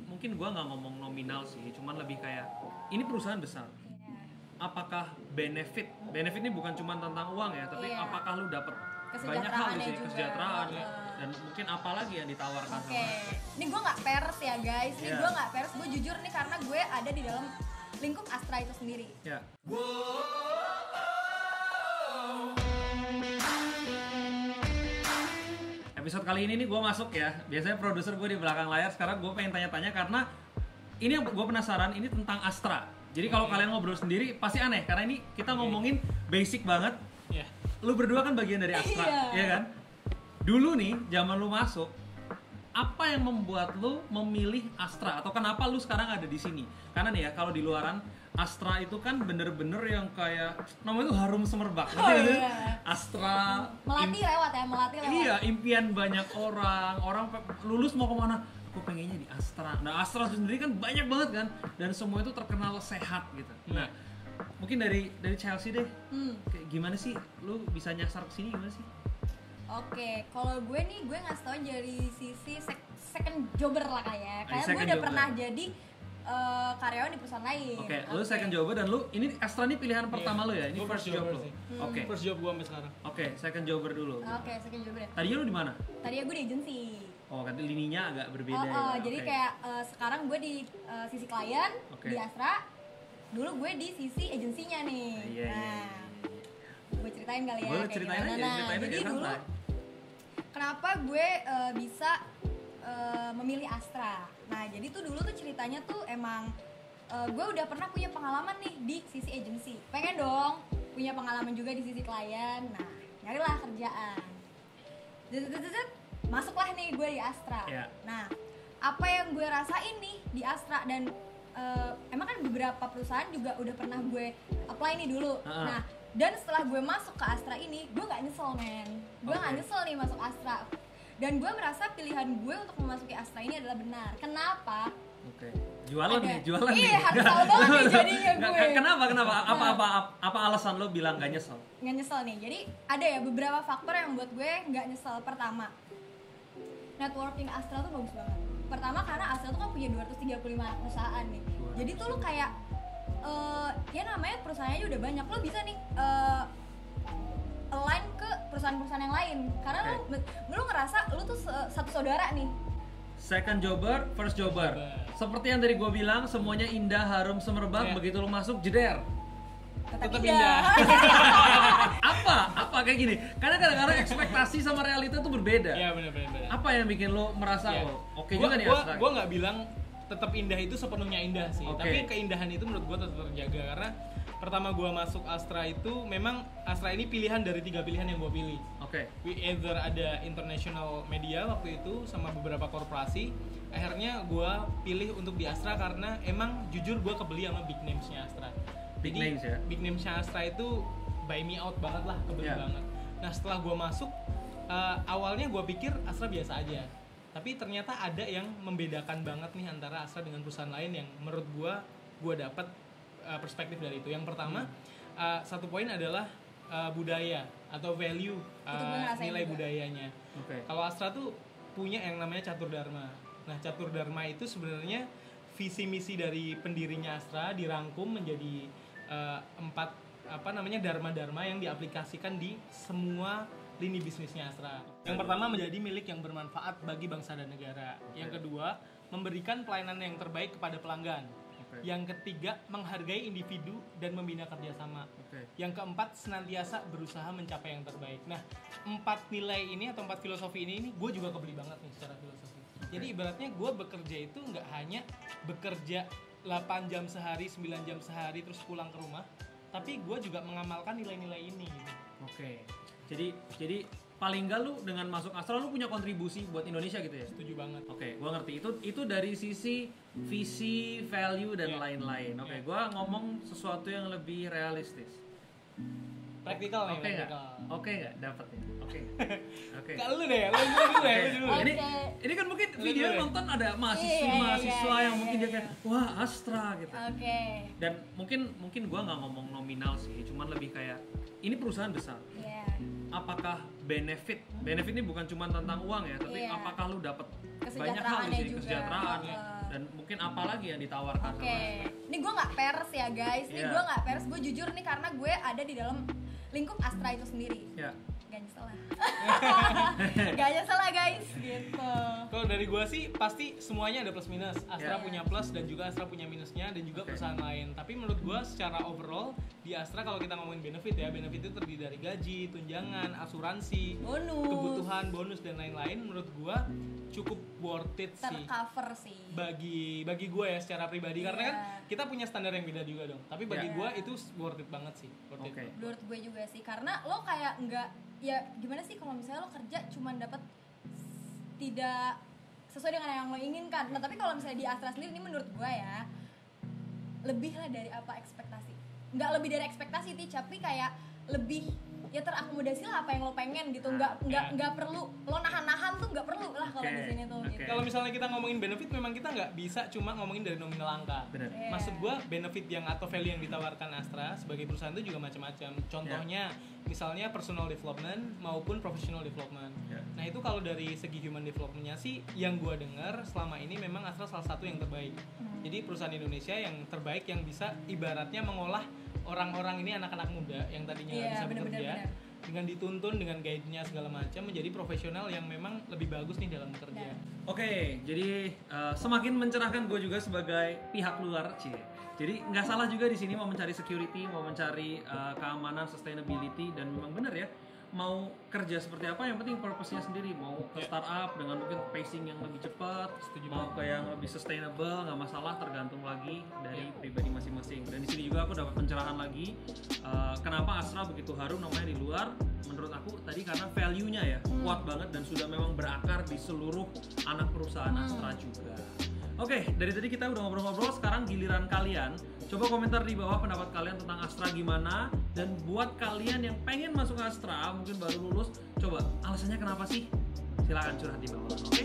mungkin gue nggak ngomong nominal sih, cuman lebih kayak ini perusahaan besar. Apakah benefit ini bukan cuma tentang uang ya, tapi apakah lu dapat banyak hal di sini, kesejahteraan dan mungkin apa lagi yang ditawarkan sama. Ini gue nggak pers ya guys, ini gue nggak pers, gue jujur nih karena gue ada di dalam lingkup Astra itu sendiri. Episode kali ini nih gue masuk ya, biasanya produser gue di belakang layar, sekarang gue pengen tanya-tanya karena ini yang gue penasaran, ini tentang Astra. Jadi kalau kalian ngobrol sendiri pasti aneh, karena ini kita ngomongin basic banget. Lu berdua kan bagian dari Astra, ya kan? Dulu nih, zaman lu masuk, apa yang membuat lu memilih Astra? Atau kenapa lu sekarang ada di sini? Karena nih ya, kalau di luaran, Astra itu kan bener-bener yang kayak namanya itu harum semerbak. Astra melatih lewat. Iya, impian banyak orang lulus mau kemana? Aku pengennya di Astra. Nah, Astra sendiri kan banyak banget kan, dan semua itu terkenal sehat gitu. Nah, mungkin dari Chelsea deh, kayak gimana sih lu bisa nyasar ke sini gimana sih? Oke, kalau gue nih, gue ngasih tau dari sisi second jobber lah kayak. Karena gue udah pernah jadi karyawan di perusahaan lain. Oke, lu second jobber dan lu ini Astra ini pilihan pertama lu ya? Ini first job lu. Oke. First job gua sampai sekarang. Oke, second jobber dulu. Oke, second jobber. Tadinya lu di mana? Tadinya gue di agency. Oh, kan lininya agak berbeda ya. Jadi kayak sekarang gue di sisi klien di Astra. Dulu gue di sisi agensinya nih. Gue ceritain kali ya. Boleh ceritain aja, jadi dulu kenapa gue bisa memilih Astra. Nah, jadi tuh dulu tuh ceritanya tuh emang gue udah pernah punya pengalaman nih di sisi agency. Pengen dong punya pengalaman juga di sisi klien. Nah, nyarilah kerjaan. Masuklah nih gue di Astra. Nah, apa yang gue rasain nih di Astra dan emang kan beberapa perusahaan juga udah pernah gue apply nih dulu. Nah, dan setelah gue masuk ke Astra ini, gue nggak nyesel men. Gue nggak nyesel nih masuk Astra. Dan gue merasa pilihan gue untuk memasuki Astra ini adalah benar. Kenapa? Jualan nih. Iya, harus tahu banget nih jadinya gue. Kenapa? Apa alasan lo bilang nggak nyesel? Nggak nyesel nih. Jadi ada ya beberapa faktor yang buat gue nggak nyesel. Pertama, networking Astra tuh bagus banget. Pertama karena Astra tuh kan punya 235 perusahaan nih. Jadi tuh lo kayak ya namanya perusahaannya udah banyak, lo bisa nih align ke perusahaan-perusahaan yang lain karena lu ngerasa lu tuh satu saudara nih. Second jobber, first jobber. Seperti yang tadi gue bilang, semuanya indah, harum, semerbak. Begitu lu masuk, jeder. Tetap indah. Apa kayak gini? Karena kadang-kadang ekspektasi sama realita tuh berbeda. Iya benar. Apa yang bikin lu merasa oke juga nih Astra? Gue nggak bilang tetap indah itu sepenuhnya indah sih, tapi keindahan itu menurut gue tetap terjaga karena pertama gue masuk Astra itu memang Astra ini pilihan dari 3 pilihan yang gue pilih. We either ada international media waktu itu sama beberapa korporasi. Akhirnya gue pilih untuk di Astra karena emang jujur gue kebeli sama big names-nya Astra. Big names-nya Astra itu buy me out banget lah, kebeli banget. Nah setelah gue masuk, awalnya gue pikir Astra biasa aja. Tapi ternyata ada yang membedakan banget nih antara Astra dengan perusahaan lain yang menurut gue dapat perspektif dari itu. Yang pertama, satu poin adalah budaya atau value, nilai budayanya. Kalau Astra tuh punya yang namanya Catur Dharma. Nah, Catur Dharma itu sebenarnya visi misi dari pendirinya Astra dirangkum menjadi 4 dharma-dharma yang diaplikasikan di semua lini bisnisnya Astra. Yang pertama, menjadi milik yang bermanfaat bagi bangsa dan negara. Yang kedua, memberikan pelayanan yang terbaik kepada pelanggan. Yang ketiga, menghargai individu dan membina kerjasama. Yang keempat, senantiasa berusaha mencapai yang terbaik. Nah, 4 nilai ini atau 4 filosofi ini gue juga kebeli banget nih secara filosofi. Jadi ibaratnya gue bekerja itu nggak hanya bekerja 8 jam sehari, 9 jam sehari terus pulang ke rumah, tapi gue juga mengamalkan nilai-nilai ini gitu. Jadi paling enggak lu dengan masuk Astra lu punya kontribusi buat Indonesia gitu ya? Setuju banget. Gua ngerti. Itu dari sisi visi, value dan lain-lain. Gua ngomong sesuatu yang lebih realistis. Praktikal nih, praktikal. Nggak dapet ya? Oke. Kalau lu deh, lu dulu. Ini kan mungkin video nonton ada mahasiswa yang mungkin dia kayak wah Astra gitu. Dan mungkin gua nggak ngomong nominal sih, cuman lebih kayak ini perusahaan besar. Apakah benefit ini bukan cuma tentang uang ya, tapi apakah lu dapat banyak hal di sini, kesejahteraan dan mungkin apa lagi yang ditawarkan. Oke, ini gue nggak pers ya guys, ini gue nggak pers, gue jujur nih karena gue ada di dalam lingkup Astra itu sendiri. Gak nyesel lah. Gak nyesel lah guys, gitu. Kalau dari gue sih pasti semuanya ada plus minus. Astra punya plus dan juga Astra punya minusnya dan juga perusahaan lain. Tapi menurut gue secara overall di Astra kalau kita ngomongin benefit ya, benefit itu terdiri dari gaji, tunjangan, asuransi, kebutuhan, bonus dan lain-lain. Menurut gue cukup worth it sih. Tercover sih. Bagi gue ya secara pribadi karena kan kita punya standar yang beda juga dong. Tapi bagi gue itu worth it banget sih. Menurut gue juga sih karena lo kayak nggak, ya gimana sih kalau misalnya lo kerja cuman dapat tidak sesuai dengan yang lo inginkan. Nah tapi kalau misalnya di Astra sendiri ini menurut gue ya lebih lah dari apa ekspektasi. Nggak lebih dari ekspektasi sih, tapi kayak lebih ya terakomodasi lah apa yang lo pengen gitu. Nggak perlu lo nahan-nahan tuh, nggak perlu lah kalau di sini tuh. Gitu. Kalau misalnya kita ngomongin benefit, memang kita nggak bisa cuma ngomongin dari nominal angka. Maksud gue benefit yang atau value yang ditawarkan Astra sebagai perusahaan itu juga macam-macam. Contohnya misalnya personal development maupun professional development. Nah itu kalau dari segi human developmentnya sih yang gue dengar selama ini memang Astra salah satu yang terbaik. Jadi perusahaan Indonesia yang terbaik yang bisa ibaratnya mengolah orang-orang ini, anak-anak muda yang tadinya nggak bisa bekerja dengan dituntun dengan guide-nya segala macam menjadi profesional yang memang lebih bagus nih dalam bekerja. Oke, jadi semakin mencerahkan gue juga sebagai pihak luar, Jadi nggak salah juga di sini mau mencari security, mau mencari keamanan, sustainability, dan memang benar ya, mau kerja seperti apa yang penting purpose-nya sendiri. Mau ke startup dengan mungkin pacing yang lebih cepat, mau ke yang lebih sustainable, nggak masalah, tergantung lagi dari pribadi masing-masing. Dan di sini juga aku dapat pencerahan lagi kenapa Astra begitu harum namanya di luar. Menurut aku tadi karena value-nya ya kuat banget dan sudah memang berakar di seluruh anak perusahaan Astra juga. Oke, dari tadi kita udah ngobrol-ngobrol, sekarang giliran kalian. Coba komentar di bawah pendapat kalian tentang Astra gimana. Dan buat kalian yang pengen masuk Astra, mungkin baru lulus, coba alasannya kenapa sih? Silakan curhat di bawah, oke?